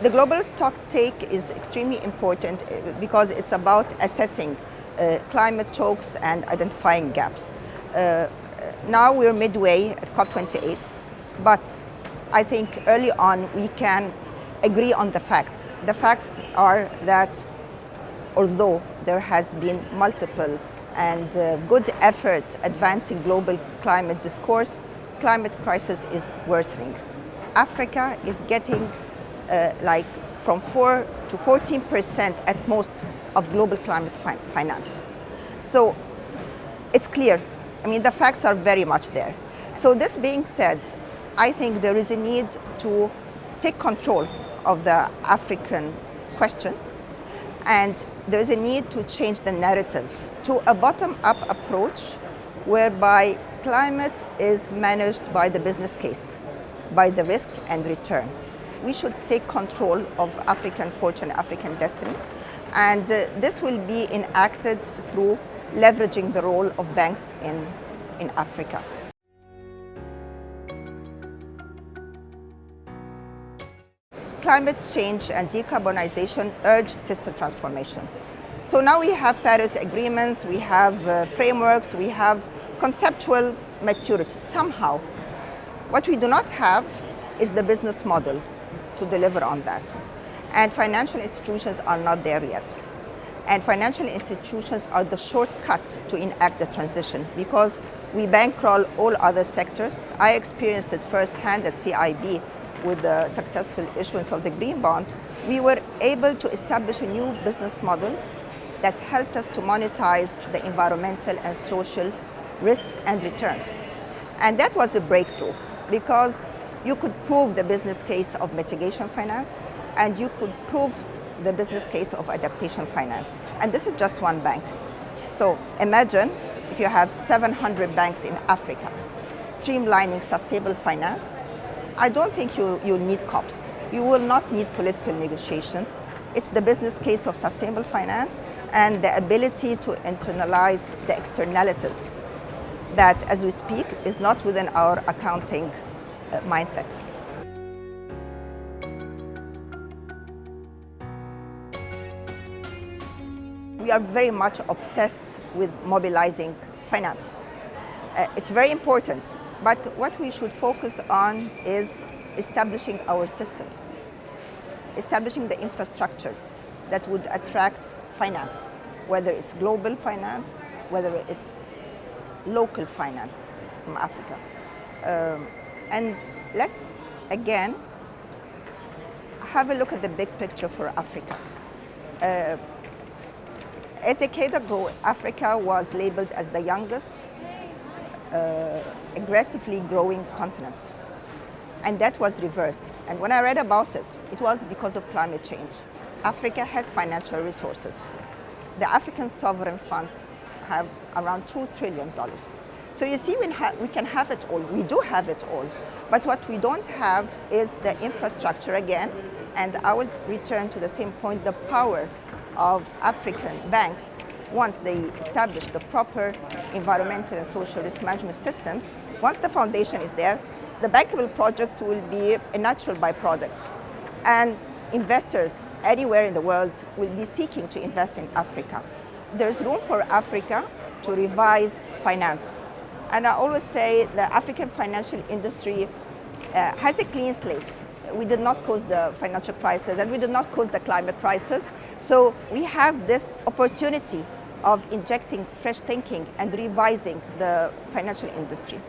The global stock take is extremely important because it's about assessing climate chokes and identifying gaps. Now we're midway at COP28, but I think early on we can agree on the facts. The facts are that although there has been multiple and good effort advancing global climate discourse, climate crisis is worsening. Africa is getting like from 4 to 14% at most of global climate finance. So it's clear. I mean, the facts are very much there. So this being said, I think there is a need to take control of the African question, and there is a need to change the narrative to a bottom-up approach whereby climate is managed by the business case, by the risk and return. We should take control of African fortune, African destiny, and this will be enacted through leveraging the role of banks in Africa. Climate change and decarbonization urge system transformation. So now we have Paris agreements, we have frameworks, we have conceptual maturity somehow. What we do not have is the business model to deliver on that. And financial institutions are not there yet. And financial institutions are the shortcut to enact the transition because we bankroll all other sectors. I experienced it firsthand at CIB with the successful issuance of the green bond. We were able to establish a new business model that helped us to monetize the environmental and social risks and returns. And that was a breakthrough because you could prove the business case of mitigation finance and you could prove the business case of adaptation finance. And this is just one bank. So imagine if you have 700 banks in Africa streamlining sustainable finance. I don't think you need COPs. You will not need political negotiations. It's the business case of sustainable finance and the ability to internalize the externalities that, as we speak, is not within our accounting mindset. We are very much obsessed with mobilizing finance. It's very important, but what we should focus on is establishing our systems, establishing the infrastructure that would attract finance, whether it's global finance, whether it's local finance from Africa. And let's, again, have a look at the big picture for Africa. A decade ago, Africa was labeled as the youngest, aggressively growing continent. And that was reversed. And when I read about it, it was because of climate change. Africa has financial resources. The African sovereign funds have around $2 trillion. So you see, we can have it all. We do have it all. But what we don't have is the infrastructure again. And I will return to the same point, the power of African banks. Once they establish the proper environmental and social risk management systems, once the foundation is there, the bankable projects will be a natural byproduct. And investors anywhere in the world will be seeking to invest in Africa. There's room for Africa to revise finance. And I always say the African financial industry has a clean slate. We did not cause the financial crisis and we did not cause the climate crisis. So we have this opportunity of injecting fresh thinking and revising the financial industry.